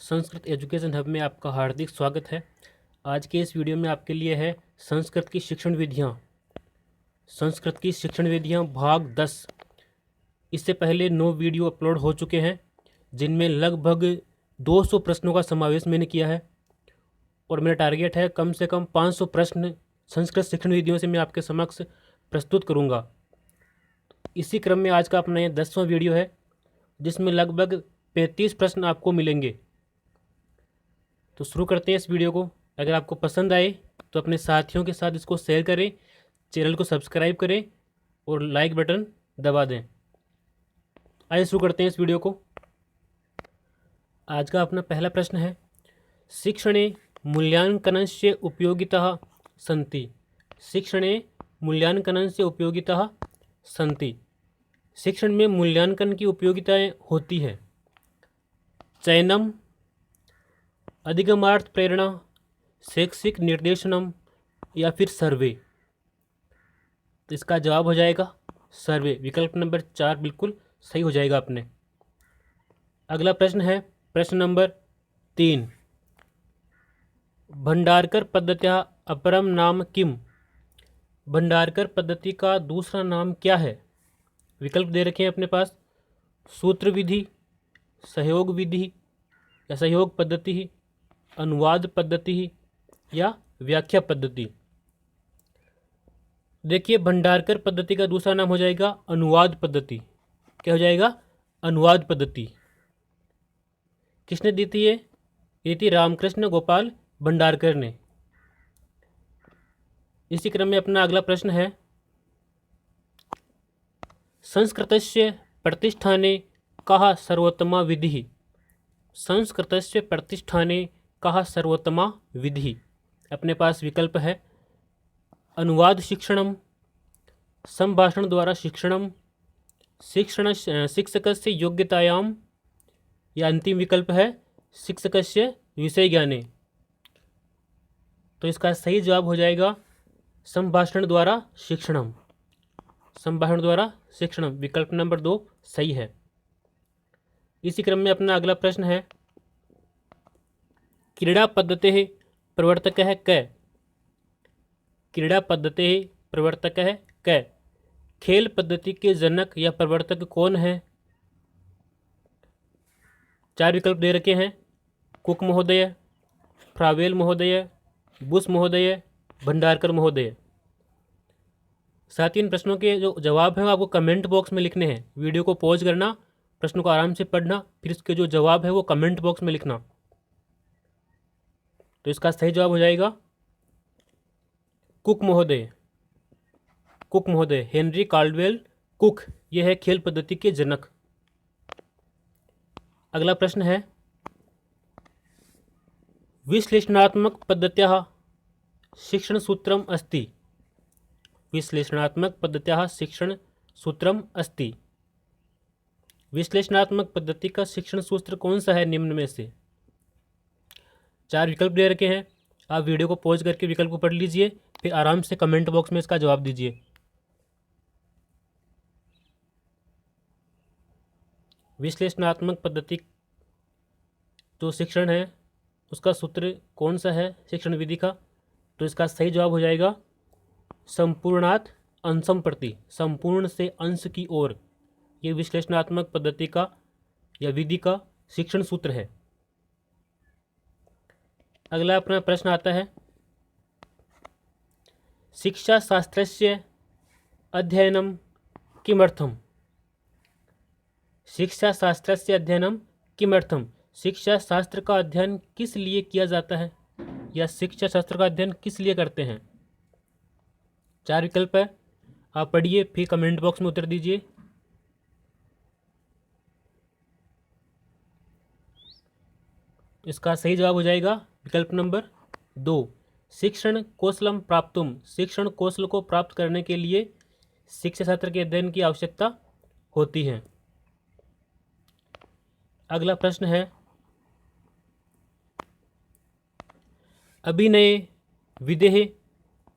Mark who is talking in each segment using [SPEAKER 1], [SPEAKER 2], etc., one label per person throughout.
[SPEAKER 1] Sanskrit education hub में आपका हार्दिक स्वागत है। आज के इस वीडियो में आपके लिए है संस्कृत की शिक्षण विधियाँ। संस्कृत की शिक्षण विधियाँ भाग 10। इससे पहले 9 वीडियो अपलोड हो चुके हैं जिनमें लगभग 200 प्रश्नों का समावेश मैंने किया है और मेरा टारगेट है कम से कम 500 प्रश्न संस्कृत शिक्षण विधियों से मैं आपके समक्ष प्रस्तुत करूँगा। इसी क्रम में आज का अपना ये 10वां वीडियो है जिसमें लगभग 35 प्रश्न आपको मिलेंगे। तो शुरू करते हैं इस वीडियो को। अगर आपको पसंद आए तो अपने साथियों के साथ इसको शेयर करें, चैनल को सब्सक्राइब करें और लाइक बटन दबा दें। आइए शुरू करते हैं इस वीडियो को। आज का अपना पहला प्रश्न है, शिक्षणे मूल्यांकनस्य उपयोगिताः सन्ति। शिक्षणे मूल्यांकनस्य उपयोगिताः सन्ति। शिक्षण में मूल्यांकन की उपयोगिताएं होती है। चयनम, अधिगमार्थ प्रेरणा, शैक्षिक निर्देशनम या फिर सर्वे। तो इसका जवाब हो जाएगा सर्वे। विकल्प नंबर 4 बिल्कुल सही हो जाएगा अपने। अगला प्रश्न है प्रश्न नंबर 3, भंडारकर पद्धत्या अपरम नाम किम। भंडारकर पद्धति का दूसरा नाम क्या है? विकल्प दे रखे हैं अपने पास, सूत्र विधि, सहयोग विधि या सहयोग पद्धति, अनुवाद पद्धति या व्याख्या पद्धति। देखिए, भंडारकर पद्धति का दूसरा नाम हो जाएगा अनुवाद पद्धति। क्या हो जाएगा? अनुवाद पद्धति। किसने दी थी ये? ये थी रामकृष्ण गोपाल भंडारकर ने। इसी क्रम में अपना अगला प्रश्न है, संस्कृतस्य प्रतिष्ठाने कः सर्वोत्तमा विधिः। संस्कृतस्य प्रतिष्ठाने कः सर्वोत्तमा विधि। अपने पास विकल्प है, अनुवाद शिक्षणम, संभाषण द्वारा शिक्षणम, शिक्षकस्य योग्यतायाम या अंतिम विकल्प है शिक्षकस्य विषय ज्ञाने। तो इसका सही जवाब हो जाएगा संभाषण द्वारा शिक्षणम। संभाषण द्वारा शिक्षणम, विकल्प नंबर 2 सही है। इसी क्रम में अपना अगला प्रश्न है, क्रीड़ा पद्धतेः प्रवर्तकः कः। क्रीड़ा पद्धतेः प्रवर्तकः कः। खेल पद्धति के जनक या प्रवर्तक कौन है? 4 विकल्प दे रखे हैं, कुक महोदय, फ्रावेल महोदय, बुश महोदय, भंडारकर महोदय। साथ ही इन प्रश्नों के जो जवाब हैं वो आपको कमेंट बॉक्स में लिखने हैं। वीडियो को पॉज करना, प्रश्न को आराम से पढ़ना, फिर इसके जो जवाब है वो कमेंट बॉक्स में लिखना। तो इसका सही जवाब हो जाएगा कुक महोदय। कुक महोदय, हेनरी कार्डवेल कुक, यह है खेल पद्धति के जनक। अगला प्रश्न है, विश्लेषणात्मक पद्धत्याः शिक्षण सूत्रम अस्ति। विश्लेषणात्मक पद्धत्याः शिक्षण सूत्रम अस्ति। विश्लेषणात्मक पद्धति का शिक्षण सूत्र कौन सा है निम्न में से? 4 विकल्प दे रखे हैं। आप वीडियो को पॉज करके विकल्प को पढ़ लीजिए, फिर आराम से कमेंट बॉक्स में इसका जवाब दीजिए। विश्लेषणात्मक पद्धति जो शिक्षण है उसका सूत्र कौन सा है शिक्षण विधि का? तो इसका सही जवाब हो जाएगा संपूर्णात् अंशम प्रति। संपूर्ण से अंश की ओर, ये विश्लेषणात्मक पद्धति का या विधि का शिक्षण सूत्र है। अगला अपना प्रश्न आता है, शिक्षा शास्त्रस्य अध्ययनम किमर्थम। शिक्षा शास्त्रस्य अध्ययनम किमर्थम। शिक्षा शास्त्र का अध्ययन किस लिए किया जाता है या शिक्षा शास्त्र का अध्ययन किस लिए करते हैं? 4 विकल्प है, आप पढ़िए फिर कमेंट बॉक्स में उत्तर दीजिए। इसका सही जवाब हो जाएगा विकल्प नंबर 2, शिक्षण कौशलम प्राप्तुम। शिक्षण कौशल को प्राप्त करने के लिए शिक्षा शास्त्र के अध्ययन की आवश्यकता होती है। अगला प्रश्न है, अभिनय विधेः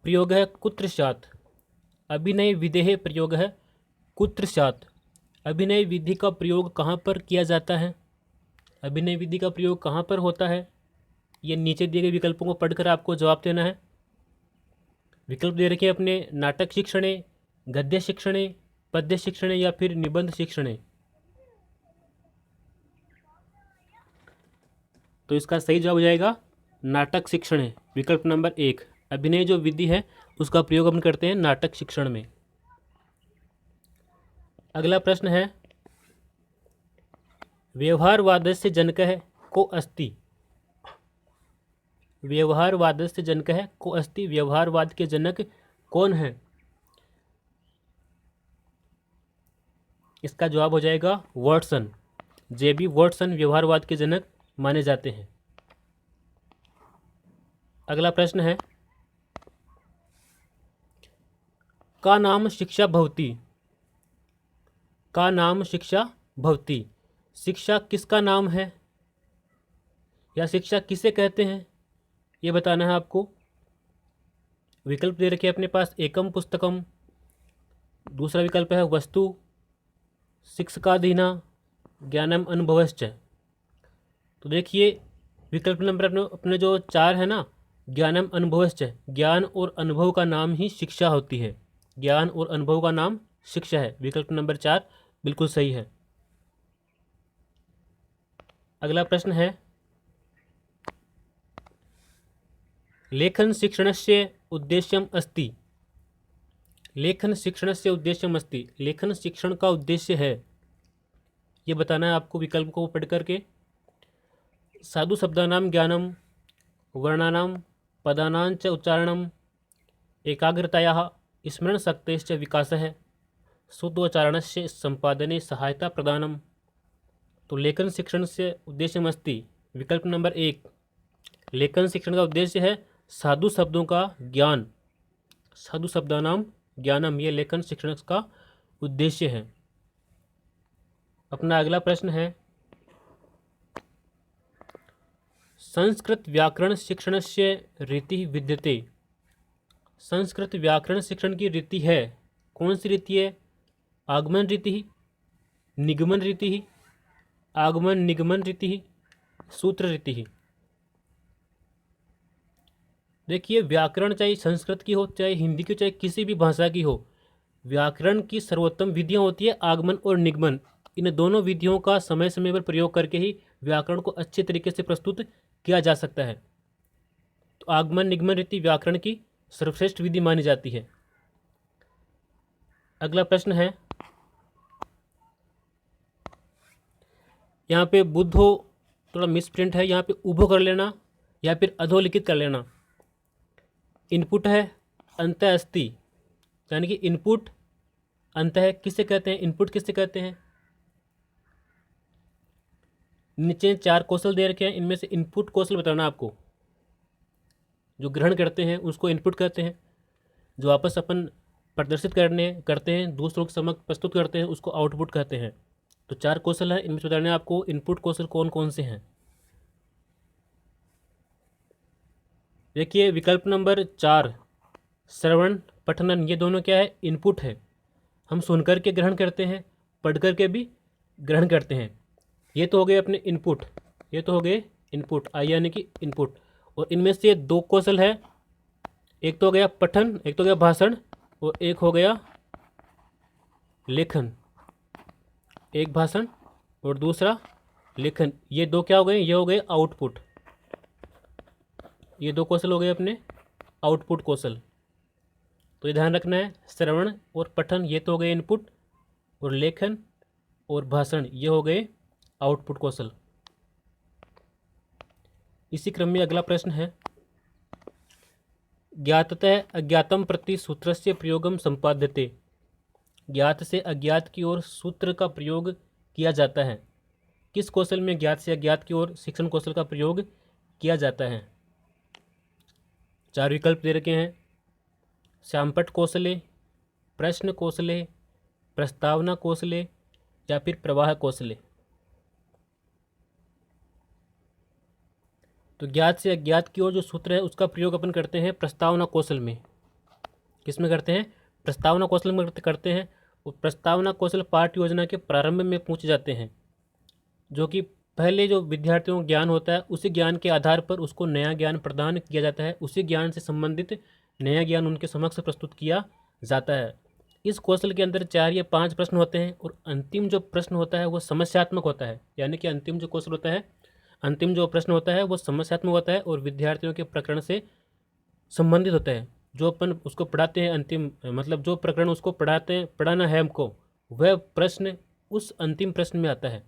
[SPEAKER 1] प्रयोगः कुत्र स्यात्। अभिनय विधेः प्रयोगः कुत्र स्यात्। अभिनय विधि का प्रयोग कहाँ पर किया जाता है? अभिनय विधि का प्रयोग कहाँ पर होता है? ये नीचे दिए गए विकल्पों को पढ़कर आपको जवाब देना है। विकल्प दे रखे अपने नाटक शिक्षणे, गद्य शिक्षणे, पद्य शिक्षणे या फिर निबंध शिक्षणे। तो इसका सही जवाब हो जाएगा नाटक शिक्षण है, विकल्प नंबर 1। अभिनय जो विधि है उसका प्रयोग हम करते हैं नाटक शिक्षण में। अगला प्रश्न है, व्यवहारवादस्य जनकः को अस्ति। व्यवहारवादस्य जनकः को अस्ति, व्यवहारवाद के जनक कौन है? इसका जवाब हो जाएगा वाटसन। जेबी वाटसन व्यवहारवाद के जनक माने जाते हैं। अगला प्रश्न है, का नाम शिक्षा भवति। का नाम शिक्षा भवति, शिक्षा किसका नाम है या शिक्षा किसे कहते हैं, ये बताना है आपको। विकल्प दे रखे अपने पास एकम पुस्तकम, दूसरा विकल्प है वस्तु शिक्षकाधीना, ज्ञानम अनुभवश्च। तो देखिए विकल्प नंबर अपने जो 4 है ना, ज्ञानम अनुभवश्च, ज्ञान और अनुभव का नाम ही शिक्षा होती है। ज्ञान और अनुभव का नाम शिक्षा है। विकल्प नंबर 4 बिल्कुल सही है। अगला प्रश्न है, लेखन शिक्षणस्य उद्देश्यम अस्ति। लेखन शिक्षणस्य उद्देश्यम अस्ति, लेखन शिक्षण का उद्देश्य है, ये बताना है आपको विकल्प को पढ़ करके। साधु शब्दानाम ज्ञानम, वर्णानाम पदानांच उच्चारणम, एकाग्रतायाः स्मरण शक्तेश्च विकासः, शुद्धोच्चारणस्य संपादने सहायता प्रदानम। तो लेखन शिक्षण से उद्देश्यम अस्ति, विकल्प नंबर 1। लेखन शिक्षण का उद्देश्य है साधु शब्दों का ज्ञान, साधु शब्दानाम ज्ञानम, ये लेखन शिक्षण का उद्देश्य है। अपना अगला प्रश्न है, संस्कृत व्याकरण शिक्षणस्य रीति विद्यते। संस्कृत व्याकरण शिक्षण की रीति है, कौन सी रीति है? आगमन रीति, निगमन रीति, आगमन निगमन रीति, सूत्र रीति। देखिए व्याकरण चाहे संस्कृत की हो, चाहे हिंदी की, चाहे किसी भी भाषा की हो, व्याकरण की सर्वोत्तम विधियाँ होती है आगमन और निगमन। इन दोनों विधियों का समय समय पर प्रयोग करके ही व्याकरण को अच्छे तरीके से प्रस्तुत किया जा सकता है। तो आगमन निगमन रीति व्याकरण की सर्वश्रेष्ठ विधि मानी जाती है। अगला प्रश्न है, यहाँ पे बुद्धो थोड़ा मिसप्रिंट है, यहाँ पे उभो कर लेना या फिर अधोलिखित कर लेना। इनपुट है अंत अस्ति, यानी कि इनपुट अंत है किससे कहते हैं? इनपुट किससे कहते हैं? नीचे 4 कौशल दे रखे हैं, इनमें से इनपुट कौशल बताना आपको। जो ग्रहण करते हैं उसको इनपुट कहते हैं, जो आपस अपन प्रदर्शित करते हैं, दूसरों के समक्ष प्रस्तुत करते हैं, उसको आउटपुट कहते हैं। तो 4 कौशल है, इनमें से बताने आपको इनपुट कौशल कौन कौन से हैं। देखिए विकल्प नंबर 4 श्रवण पठनन, ये दोनों क्या है? इनपुट है। हम सुनकर के ग्रहण करते हैं, पढ़ कर के भी ग्रहण करते हैं। ये तो हो गए अपने इनपुट, ये तो हो गए इनपुट, आई यानी कि इनपुट। और इनमें से 2 कौशल है, एक तो हो गया पठन, एक तो हो गया भाषण, और एक हो गया लेखन। एक भाषण और दूसरा लेखन, ये 2 क्या हो गए? ये हो गए आउटपुट। ये 2 कौशल हो गए अपने आउटपुट कौशल। तो ये ध्यान रखना है, श्रवण और पठन ये तो हो गए इनपुट, और लेखन और भाषण ये हो गए आउटपुट कौशल। इसी क्रम में अगला प्रश्न है, ज्ञाततः अज्ञातम प्रति सूत्रस्य प्रयोगम संपाद्यते। ज्ञात से अज्ञात की ओर सूत्र का प्रयोग किया जाता है। किस कौशल में ज्ञात से अज्ञात की ओर शिक्षण कौशल का प्रयोग किया जाता है? 4 विकल्प दे रखे हैं, श्यामपट्ट कौशले, प्रश्न कौशले, प्रस्तावना कौशले या फिर प्रवाह कौशले। तो ज्ञात से अज्ञात की ओर जो सूत्र है उसका प्रयोग अपन करते हैं प्रस्तावना कौशल में। किस में करते हैं? प्रस्तावना कौशल में करते हैं। और प्रस्तावना कौशल पाठ योजना के प्रारंभ में पूछे जाते हैं, जो कि पहले जो विद्यार्थियों को ज्ञान होता है उसी ज्ञान के आधार पर उसको नया ज्ञान प्रदान किया जाता है, उसी ज्ञान से संबंधित नया ज्ञान उनके समक्ष प्रस्तुत किया जाता है। इस कौशल के अंदर 4 या 5 प्रश्न होते हैं और अंतिम जो प्रश्न होता है वो समस्यात्मक होता है, यानी कि अंतिम जो कौशल होता है, अंतिम जो प्रश्न होता है वो समस्यात्मक होता है और विद्यार्थियों के प्रकरण से संबंधित होता है। जो अपन उसको पढ़ाते हैं अंतिम, मतलब जो प्रकरण उसको पढ़ाना है हमको, वह प्रश्न उस अंतिम प्रश्न में आता है।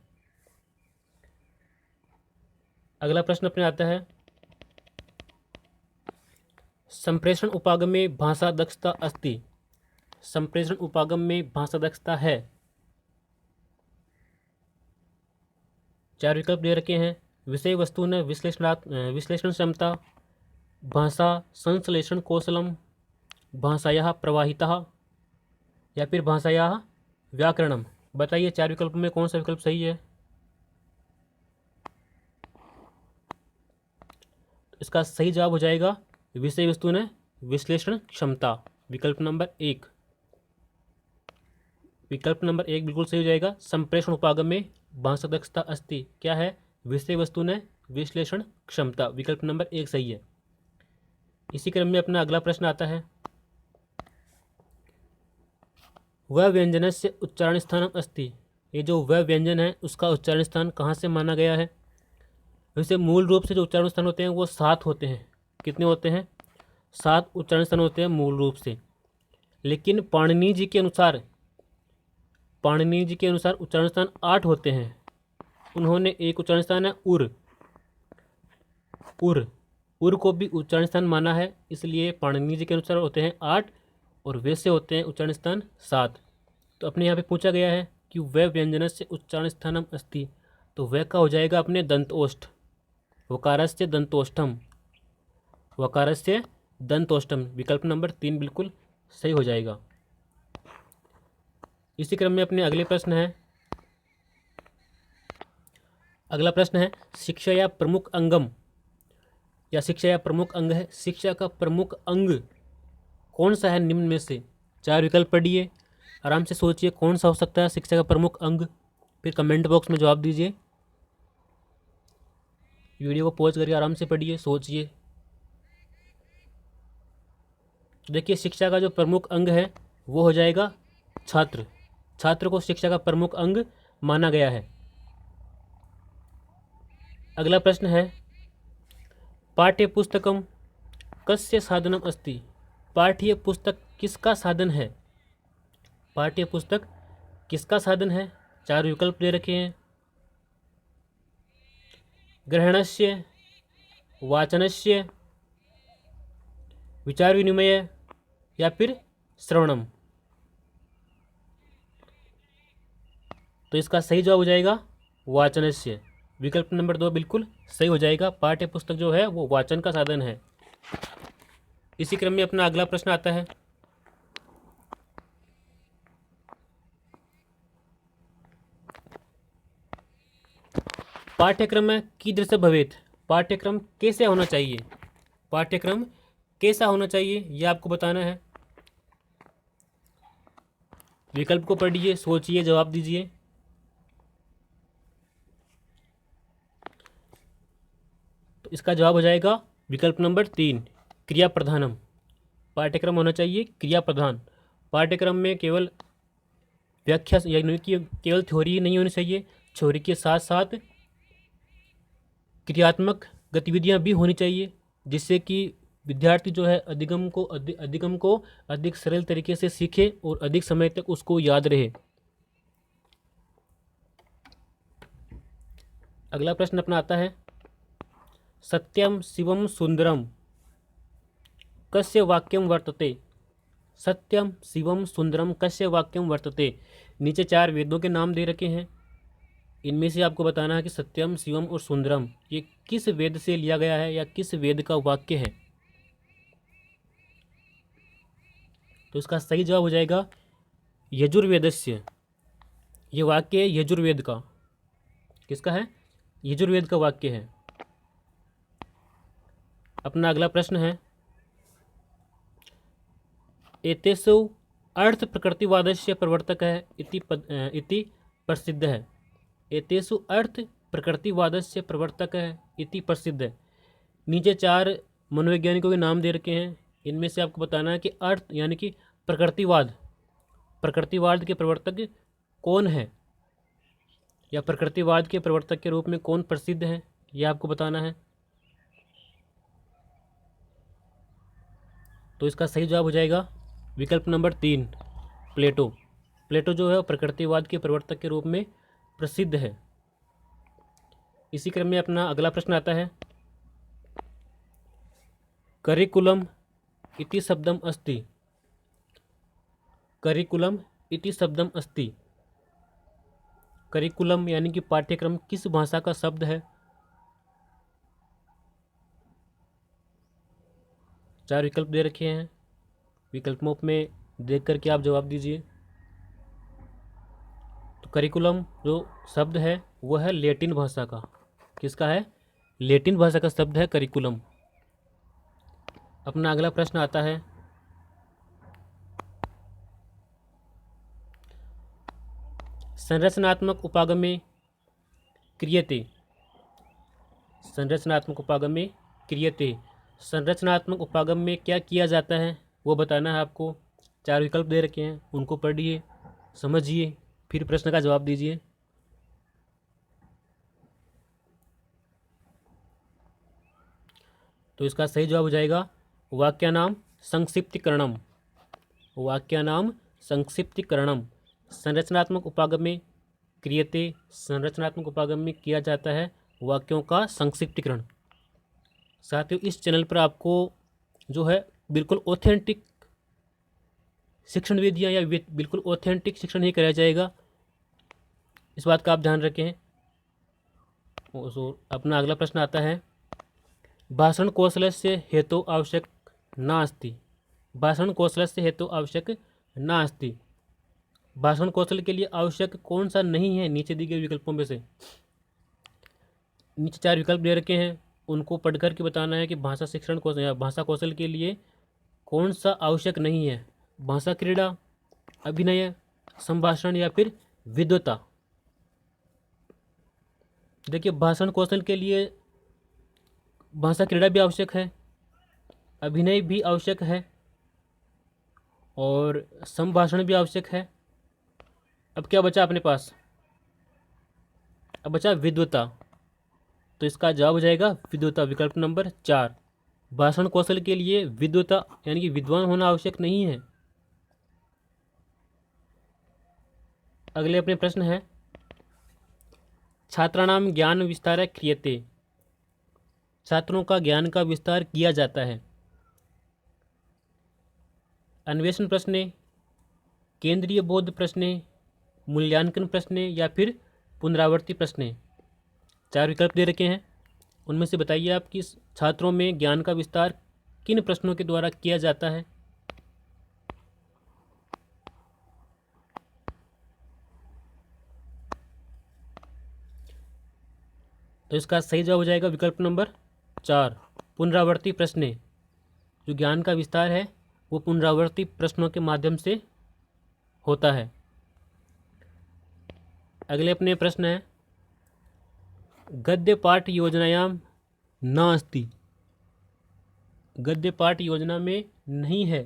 [SPEAKER 1] अगला प्रश्न अपने आता है, संप्रेषण उपागम में भाषा दक्षता अस्ति। संप्रेषण उपागम में भाषा दक्षता है। 4 विकल्प दे रखे हैं, विषय वस्तु न विश्लेषण क्षमता, भाषा संश्लेषण कौशलम, भाषायाः प्रवाहितः, या फिर भाषायाः व्याकरणम। बताइए 4 विकल्प में कौन सा विकल्प सही है। इसका सही जवाब हो जाएगा विषय वस्तु न विश्लेषण क्षमता, विकल्प नंबर 1। विकल्प नंबर 1 बिल्कुल सही हो जाएगा। संप्रेषण उपागम में भाषा दक्षता अस्ति क्या है, विषय वस्तु न विश्लेषण क्षमता, विकल्प नंबर 1 सही है। इसी क्रम में अपना अगला प्रश्न आता है, वह व्यंजनस्य उच्चारण स्थानम अस्ति। ये जो वह व्यंजन है उसका उच्चारण स्थान कहाँ से माना गया है। वैसे मूल रूप से जो उच्चारण स्थान होते हैं वो 7 होते हैं। कितने होते हैं, 7 उच्चारण स्थान होते हैं मूल रूप से। लेकिन पाणिनि जी के अनुसार उच्चारण स्थान 8 होते हैं। उन्होंने एक उच्चारण स्थान है उर को भी उच्चारण स्थान माना है, इसलिए पाणिनि जी के अनुसार होते हैं 8 और वैसे होते हैं उच्चारण स्थान 7। तो अपने यहाँ पे पूछा गया है कि वह व्यंजनस्य उच्चारण स्थानम अस्ति, तो वह का हो जाएगा अपने दंतोष्ठ, वकारस्य दंतोष्ठम, विकल्प नंबर 3 बिल्कुल सही हो जाएगा। इसी क्रम में अपने अगला प्रश्न है, शिक्षा या प्रमुख अंगम, या शिक्षा या प्रमुख अंग है, शिक्षा का प्रमुख अंग कौन सा है निम्न में से। 4 विकल्प पढ़िए, आराम से सोचिए कौन सा हो सकता है शिक्षा का प्रमुख अंग, फिर कमेंट बॉक्स में जवाब दीजिए। वीडियो को पॉज करके आराम से पढ़िए, सोचिए। देखिए शिक्षा का जो प्रमुख अंग है वो हो जाएगा छात्र को शिक्षा का प्रमुख अंग माना गया है। अगला प्रश्न है, पाठ्य पुस्तकम कस्य साधनम अस्ति। पाठ्य पुस्तक किसका साधन है। पाठ्य पुस्तक किसका साधन है। 4 विकल्प दे रखे हैं, ग्रहणस्य, वाचनस्य, विचार विनिमय, या फिर श्रवणम। तो इसका सही जवाब हो जाएगा वाचनस्य, विकल्प नंबर 2 बिल्कुल सही हो जाएगा। पाठ्य पुस्तक जो है वो वाचन का साधन है। इसी क्रम में अपना अगला प्रश्न आता है, पाठ्यक्रम में कीदृश भवेत्। पाठ्यक्रम कैसे होना चाहिए, पाठ्यक्रम कैसा होना चाहिए ये आपको बताना है। विकल्प को पढ़िए, सोचिए, जवाब दीजिए। तो इसका जवाब हो जाएगा विकल्प नंबर 3, क्रिया प्रधानम। पाठ्यक्रम होना चाहिए क्रिया प्रधान। पाठ्यक्रम में केवल व्याख्या यानी कि केवल थ्योरी ही नहीं होनी चाहिए, थ्योरी के साथ साथ क्रियात्मक गतिविधियां भी होनी चाहिए, जिससे कि विद्यार्थी जो है अधिगम को अधिक सरल तरीके से सीखे और अधिक समय तक उसको याद रहे। अगला प्रश्न अपना आता है, सत्यम शिवम सुंदरम कस्य वाक्यम वर्तते। सत्यम शिवम सुंदरम कस्य वाक्यम वर्तते। नीचे 4 वेदों के नाम दे रखे हैं, इनमें से आपको बताना है कि सत्यम शिवम और सुंदरम ये किस वेद से लिया गया है या किस वेद का वाक्य है। तो इसका सही जवाब हो जाएगा यजुर्वेदस्य। ये वाक्य है यजुर्वेद का। किसका है, यजुर्वेद का वाक्य है। अपना अगला प्रश्न है, एतेषु अर्थ प्रकृतिवादस्य प्रवर्तक है इति प्रसिद्ध है। एतेषु अर्थ प्रकृतिवादस्य प्रवर्तकः इति प्रसिद्ध। नीचे 4 मनोवैज्ञानिकों के नाम दे रखे हैं, इनमें से आपको बताना है कि अर्थ यानी कि प्रकृतिवाद के प्रवर्तक कौन है, या प्रकृतिवाद के प्रवर्तक के रूप में कौन प्रसिद्ध है, यह आपको बताना है। तो इसका सही जवाब हो जाएगा विकल्प नंबर 3, प्लेटो। प्लेटो जो है प्रकृतिवाद के प्रवर्तक के रूप में प्रसिद्ध है। इसी क्रम में अपना अगला प्रश्न आता है, करिकुलम इति शब्दम अस्ति। करिकुलम इति शब्दम अस्ति। करिकुलम यानी कि पाठ्यक्रम किस भाषा का शब्द है? 4 विकल्प दे रखे हैं, विकल्पों में देख करके आप जवाब दीजिए। तो करिकुलम जो शब्द है वो है लैटिन भाषा का। किसका है? लैटिन भाषा का शब्द है करिकुलम। अपना अगला प्रश्न आता है, संरचनात्मक उपागमे क्रियते। संरचनात्मक उपागमे क्रियते। संरचनात्मक उपागम में क्या किया जाता है वो बताना है आपको। 4 विकल्प दे रखे हैं, उनको पढ़िए, समझिए, फिर प्रश्न का जवाब दीजिए। तो इसका सही जवाब हो जाएगा वाक्यानाम संक्षिप्तीकरणम। वाक्यानाम संक्षिप्तीकरणम। संरचनात्मक उपागम में क्रियते। संरचनात्मक उपागम में किया जाता है वाक्यों का संक्षिप्तीकरण। साथियों, इस चैनल पर आपको जो है बिल्कुल ऑथेंटिक शिक्षण विधियाँ या बिल्कुल ऑथेंटिक शिक्षण ही कराया जाएगा, इस बात का आप ध्यान रखें। अपना अगला प्रश्न आता है, भाषण कौशलस्य हेतु आवश्यक नास्ति। भाषण कौशलस्य हेतु आवश्यक नास्ति। भाषण कौशल के लिए आवश्यक कौन सा नहीं है नीचे दिए गए विकल्पों में से? नीचे 4 विकल्प दे रखे हैं, उनको पढ़ कर के बताना है कि भाषा शिक्षण कौशल या भाषा कौशल के लिए कौन सा आवश्यक नहीं है। भाषा क्रीड़ा, अभिनय, संभाषण या फिर विद्वता। देखिए, भाषण कौशल के लिए भाषा क्रीड़ा भी आवश्यक है, अभिनय भी आवश्यक है और संभाषण भी आवश्यक है। अब क्या बचा अपने पास? अब बचा विद्वता। तो इसका जवाब हो जाएगा विद्वता, विकल्प नंबर 4। भाषण कौशल के लिए विद्वता यानी कि विद्वान होना आवश्यक नहीं है। अगले अपने प्रश्न है, छात्राणाम ज्ञान विस्तार क्रियते। छात्रों का ज्ञान का विस्तार किया जाता है। अन्वेषण प्रश्न, केंद्रीय बोध प्रश्न, मूल्यांकन प्रश्न या फिर पुनरावृत्ति प्रश्न। 4 विकल्प दे रखे हैं, उनमें से बताइए आप कि छात्रों में ज्ञान का विस्तार किन प्रश्नों के द्वारा किया जाता है। तो इसका सही जवाब हो जाएगा विकल्प नंबर 4, पुनरावृत्ति प्रश्न। जो ज्ञान का विस्तार है वो पुनरावृत्ति प्रश्नों के माध्यम से होता है। अगले अपने प्रश्न है, गद्य पाठ योजनायाम नास्ति। गद्य पाठ योजना में नहीं है।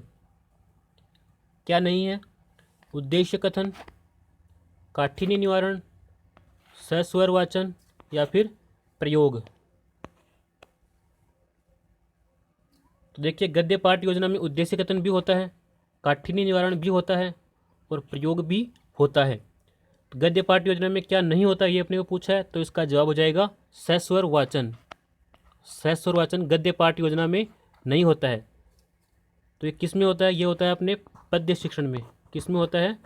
[SPEAKER 1] क्या नहीं है? उद्देश्य कथन, काठिन्य निवारण, सस्वर वाचन या फिर प्रयोग। तो देखिए, गद्य पाठ योजना में उद्देश्य कथन भी होता है, काठिन्य निवारण भी होता है और प्रयोग भी होता है। तो गद्य पाठ योजना में क्या नहीं होता ये अपने को पूछा है, तो इसका जवाब हो जाएगा सस्वर वाचन। सस्वर वाचन गद्य पाठ योजना में नहीं होता है। तो ये किस में होता है? ये होता है अपने पद्य शिक्षण में। किस में होता है?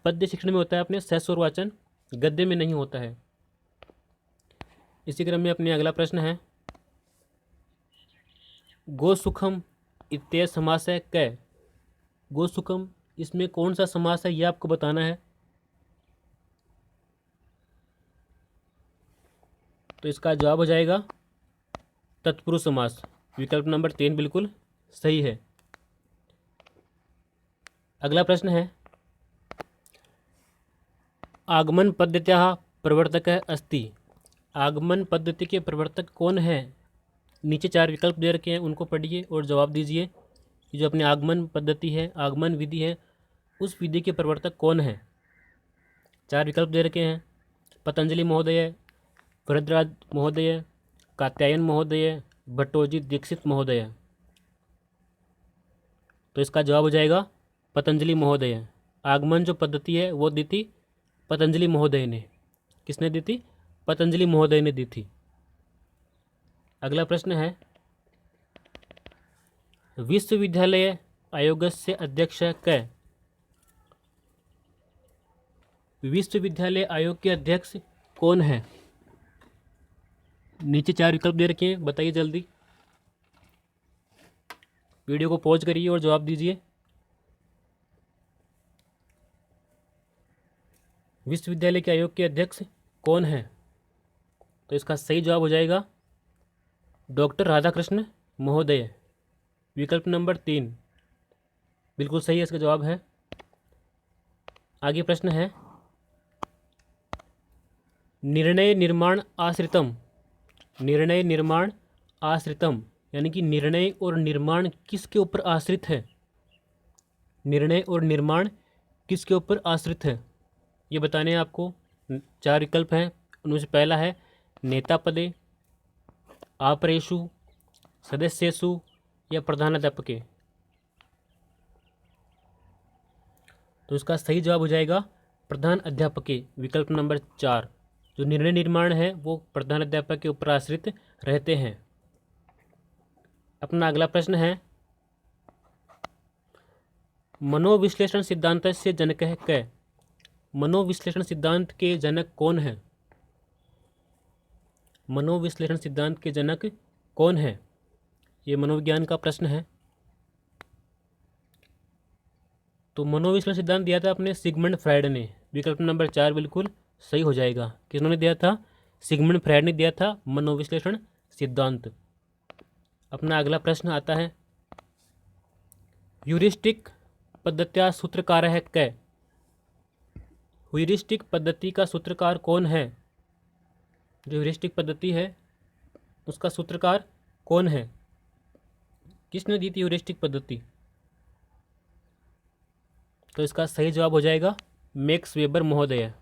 [SPEAKER 1] पद्य शिक्षण में होता है अपने सस्वर वाचन, गद्य में नहीं होता है। इसी क्रम में अपने अगला प्रश्न है, गोसुखम इत्यय समास है कै। गोसुखम, इसमें कौन सा समास है ये आपको बताना है। तो इसका जवाब हो जाएगा तत्पुरुष समास, विकल्प नंबर 3 बिल्कुल सही है। अगला प्रश्न है, आगमन पद्धत्याः प्रवर्तकः अस्ति। आगमन पद्धति के प्रवर्तक कौन है? नीचे 4 विकल्प दे रखे हैं, उनको पढ़िए और जवाब दीजिए कि जो अपनी आगमन पद्धति है, आगमन विधि है, उस विधि के प्रवर्तक कौन है? 4 विकल्प दे रखे हैं, पतंजलि महोदय, वरदराज महोदय, कात्यायन महोदय, भट्टोजी दीक्षित महोदय। तो इसका जवाब हो जाएगा पतंजलि महोदय। आगमन जो पद्धति है वो दी थी पतंजलि महोदय ने। किसने दी थी? पतंजलि महोदय ने दी थी। अगला प्रश्न है, विश्वविद्यालय आयोगस्य अध्यक्ष कै? विश्वविद्यालय आयोग के अध्यक्ष कौन है? नीचे 4 विकल्प दे रखे हैं, बताइए जल्दी। वीडियो को पॉज करिए और जवाब दीजिए। विश्वविद्यालय के आयोग के अध्यक्ष कौन है? तो इसका सही जवाब हो जाएगा डॉक्टर राधाकृष्ण महोदय। विकल्प नंबर 3 बिल्कुल सही है, इसका जवाब है। आगे प्रश्न है, निर्णय निर्माण आश्रितम। निर्णय निर्माण आश्रितम यानी कि निर्णय और निर्माण किसके ऊपर आश्रित है? निर्णय और निर्माण किसके ऊपर आश्रित है, ये बताने हैं आपको। 4 विकल्प हैं, उनमें से पहला है नेता पदे, आपरेषु, सदस्येषु या प्रधानाध्यापके। तो इसका सही जवाब हो जाएगा प्रधान अध्यापके, विकल्प नंबर 4। जो निर्णय निर्माण है वो प्रधान अध्यापक के ऊपर आश्रित रहते हैं। अपना अगला प्रश्न है, मनोविश्लेषण सिद्धांत से जनक है कै? मनोविश्लेषण सिद्धांत के जनक कौन है? मनोविश्लेषण सिद्धांत के जनक कौन है? ये मनोविज्ञान का प्रश्न है। तो मनोविश्लेषण सिद्धांत दिया था अपने सिगमंड फ्रायड ने। विकल्प नंबर 4 बिल्कुल सही हो जाएगा। किसने दिया था? सिगमंड फ्रायड ने दिया था मनोविश्लेषण सिद्धांत। अपना अगला प्रश्न आता है, ह्यूरिस्टिक पद्धत्या सूत्रकार है कै? ह्यूरिस्टिक पद्धति का सूत्रकार कौन है? जो ह्यूरिस्टिक पद्धति है उसका सूत्रकार कौन है? किसने दी थी ह्यूरिस्टिक पद्धति? तो इसका सही जवाब हो जाएगा मैक्स वेबर महोदय।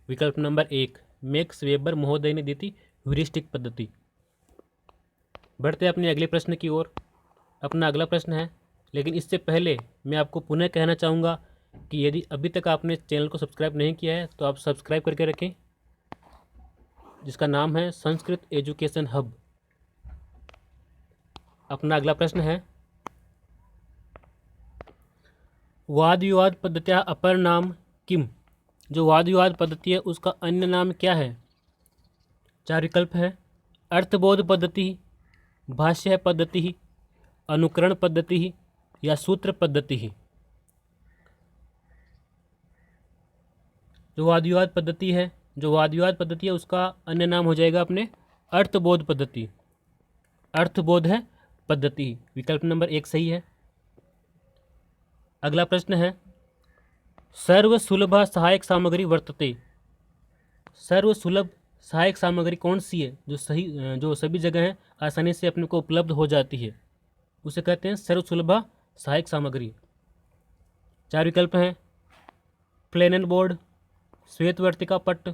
[SPEAKER 1] विकल्प नंबर 1 मैक्स वेबर महोदय ने दी थी ह्यूरिस्टिक पद्धति। बढ़ते अपने अगले प्रश्न की ओर। अपना अगला प्रश्न है, लेकिन इससे पहले मैं आपको पुनः कहना चाहूँगा कि यदि अभी तक आपने चैनल को सब्सक्राइब नहीं किया है तो आप सब्सक्राइब करके रखें, जिसका नाम है संस्कृत एजुकेशन हब। अपना अगला प्रश्न है, वाद विवाद पद्धत्या अपर नाम किम? जो वाद विवाद पद्धति है उसका अन्य नाम क्या है? 4 विकल्प है, अर्थबोध पद्धति, भाष्य पद्धति, अनुकरण पद्धति या सूत्र पद्धति। जो वाद विवाद पद्धति है उसका अन्य नाम हो जाएगा अपने अर्थबोध पद्धति। अर्थबोध है पद्धति। विकल्प नंबर 1 सही है। अगला प्रश्न है, सर्व सुलभ सहायक सामग्री वर्तते। सर्व सुलभ सहायक सामग्री कौन सी है जो सभी जगह है आसानी से अपने को उपलब्ध हो जाती है, उसे कहते हैं सर्व सुलभ सहायक सामग्री। 4 विकल्प हैं, प्लेनन बोर्ड, श्वेतवर्तिका पट्ट,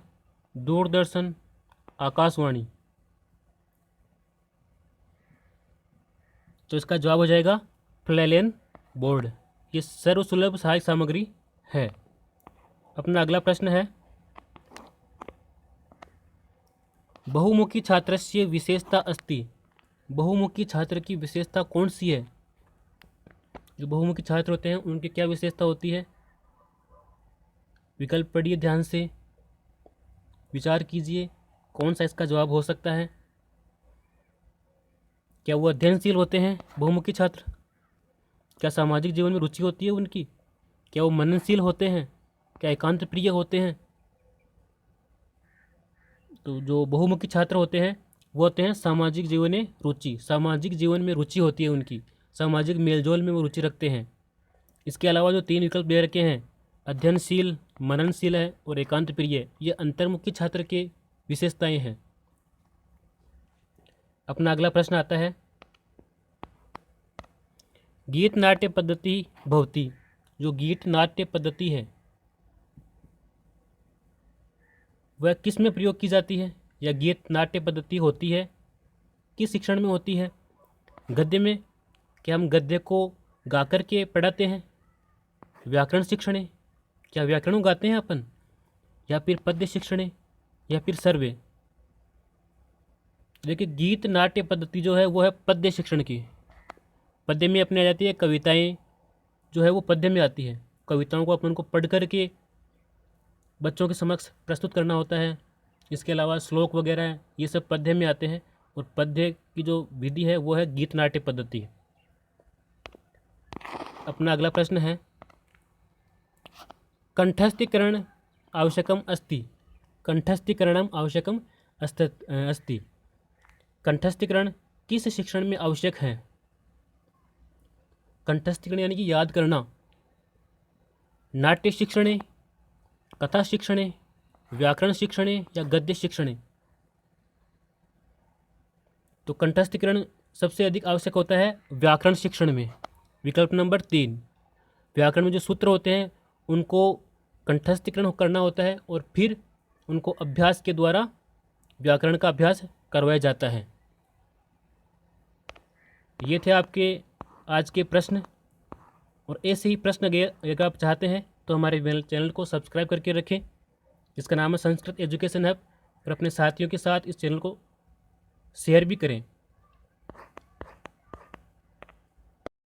[SPEAKER 1] दूरदर्शन, आकाशवाणी। तो इसका जवाब हो जाएगा प्लेन बोर्ड। ये सर्वसुलभ सहायक सामग्री है। अपना अगला प्रश्न है, बहुमुखी छात्रस्य विशेषता अस्ति। बहुमुखी छात्र की विशेषता कौन सी है? जो बहुमुखी छात्र होते हैं उनकी क्या विशेषता होती है? विकल्प पढ़िए ध्यान से, विचार कीजिए कौन सा इसका जवाब हो सकता है। क्या वो अध्ययनशील होते हैं बहुमुखी छात्र? क्या सामाजिक जीवन में रुचि होती है उनकी? क्या वो मननशील होते हैं? क्या एकांत प्रिय होते हैं? तो जो बहुमुखी छात्र होते हैं वो होते हैं सामाजिक जीवन में रुचि। सामाजिक जीवन में रुचि होती है उनकी, सामाजिक मेलजोल में वो रुचि रखते हैं। इसके अलावा जो 3 विकल्प दे रखे हैं, अध्ययनशील, मननशील है और एकांत प्रिय, ये अंतर्मुखी छात्र के विशेषताएं हैं। अपना अगला प्रश्न आता है, गीत नाट्य पद्धति भवती। जो गीत नाट्य पद्धति है वह किस में प्रयोग की जाती है, या गीत नाट्य पद्धति होती है किस शिक्षण में होती है? गद्य में, क्या हम गद्य को गा कर के पढ़ाते हैं? व्याकरण शिक्षण है, क्या व्याकरण गाते हैं अपन? या फिर पद्य शिक्षण है, या फिर सर्वे? देखिए, गीत नाट्य पद्धति जो है वो है पद्य शिक्षण की। पद्य में अपनी आ जाती है कविताएं, जो है वो पद्य में आती है। कविताओं को अपन को पढ़ कर के बच्चों के समक्ष प्रस्तुत करना होता है। इसके अलावा श्लोक वगैरह ये सब पद्य में आते हैं, और पद्य की जो विधि है वो है गीत नाट्य पद्धति। अपना अगला प्रश्न है, कंठस्थीकरण आवश्यकम अस्ति। कंठस्थीकरणम आवश्यकम अस्ति। कंठस्थीकरण किस शिक्षण में आवश्यक है? कंठस्थीकरण यानी कि याद करना, नाट्य शिक्षण है, कथा शिक्षण है, व्याकरण शिक्षण है, या गद्य शिक्षण है? तो कंठस्थीकरण सबसे अधिक आवश्यक होता है व्याकरण शिक्षण में। विकल्प नंबर 3, व्याकरण में जो सूत्र होते हैं उनको कंठस्थीकरण करना होता है, और फिर उनको अभ्यास के द्वारा व्याकरण का अभ्यास करवाया जाता है। ये थे आपके आज के प्रश्न, और ऐसे ही प्रश्न अगर आप चाहते हैं तो हमारे चैनल को सब्सक्राइब करके रखें, जिसका नाम है संस्कृत एजुकेशन हब, और अपने साथियों के साथ इस चैनल को शेयर भी करें।